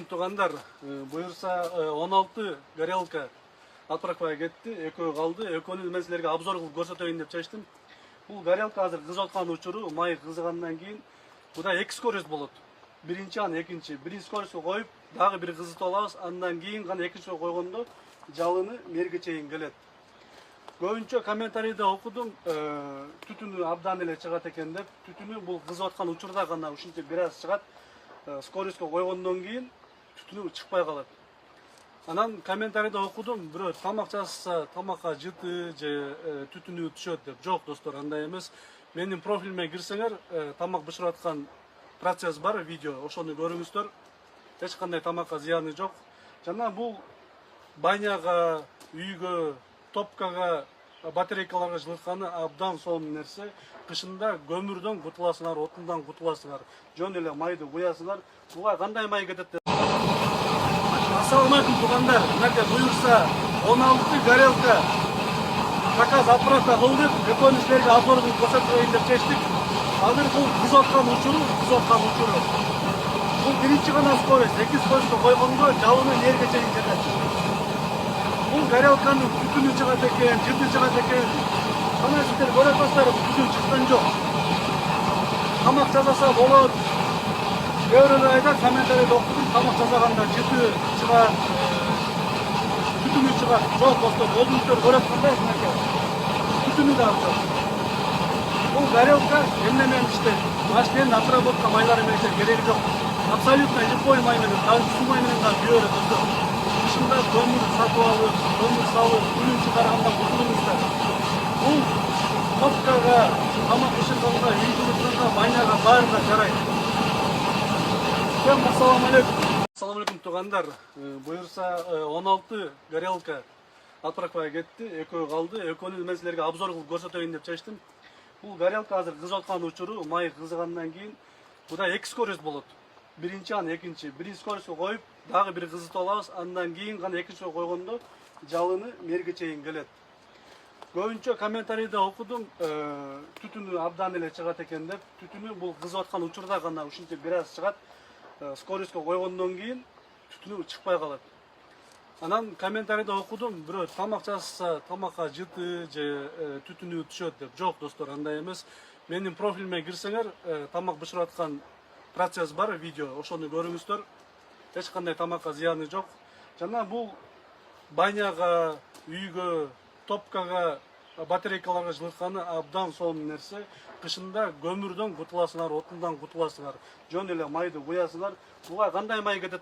туугандар. Буюрса 16 горелка отправкага кетти, экөө калды. Экөөнүн мен силерге обзор кылып көрсөтөйүн деп чечтим. Бул горелка азыр кызып аткан учуру, май кызыгандан кийин буда эки скорость болот. Биринчи анан экинчи. Биринчи скоростько коюп, дагы бир кызытып алабыз. Андан кийин гана экинчиге койгондо жалыны мерге чейин келет. Көбүнчө комментарийде окудум, түтүнү абдан эле чыгат экен деп. Түтүнү бул кызып аткан учурда гана ушинтип бир аз чыгат. Скоростько койгондон кийин түтүнү чыкпай калат. Анан комментарийде окудум, бирөө тамак жасаса, тамакка жыты же түтүнү түшөт деп. Жок достор, андай эмес. Менин профилиме кирсеңер, тамак бышырып аткан процесс бар, видео, ошону көрүңүздөр. Эч кандай тамакка зыяны жок. Жана бул баняга, үйгө, топкага, батарейкаларга жылытканы абдан сонун нерсе. Кышында көмүрдөн кутуласыңар, отундан кутуласыңар. Жөн эле майды куясыңар. Буга кандай май кетет деп. Ассаламу алейкум туугандар. Мынакей буюрса 16 горелка заказ отправка кылдык. Экөөнү силерге обзор кылып көрсөтөйүн деп чечтик. Азыр бул кызып аткан учуру. Бул биринчи гана скорость, эки скоростько койгондо жалыны жерге чейин жетет. Бул горелканын түтүнү чыгат экен, жыты чыгат экен. Кана сиздер көрүп атасыздар, түтүн чыккан жок. Тамак жасаса болот. Көбүрөөк айтат, комментарийде окудум, тамак жасаганда жыты чыгат, түтүнү чыгат. Жок достор, өзүңүздөр көрүп аткандай мынакей. Түтүнү да бар. Бул горелка эмне менен иштейт? Машиненин отработка майлары менен кереги жок. Абсолютно любой май менен, даже суу май менен да күйө берет достор. Кышында көмүр сатып алып, көмүр салып, күнүн чыгаргандан кутулуңуздар. Бул топкага, тамак бышырганга, үй жумушунга, баняга баарына жарайт. Ассаламу алейкум туугандар. Буюрса 16 горелка отправкага кетти, экөө калды. Экөөнүн мен силерге обзор кылып көрсөтөйүн деп чечтим. Бул горелка азыр кызып аткан учуру, май кызыгандан кийин буда эки скорость болот. Биринчи анан экинчи. Биринчи скоростько коюп, дагы бир кызытып алабыз. Андан кийин гана экинчиге койгондо жалыны мерге чейин келет. Көбүнчө комментарийде окудум, түтүнү абдан эле чыгат экен деп. Түтүнү бул кызып аткан учурда гана ушинтип бир аз чыгат. Скоростько койгондон кийин түтүнү чыкпай калат. Анан комментарийде окудум, бирөө тамак жасаса, тамакка жыты же түтүнү түшөт деп. Жок достор, андай эмес. Менин профилиме кирсеңер, тамак бышырып аткан процесс бар, видео, ошону көрүңүздөр. Эч кандай тамакка зыяны жок. Жана бул баняга, үйгө, топкага, батарейкаларга жылытканы абдан сонун нерсе. Кышында көмүрдөн кутуласыңар, отундан кутуласыңар. Жөн эле майды куясыңар. Буга кандай май кетет?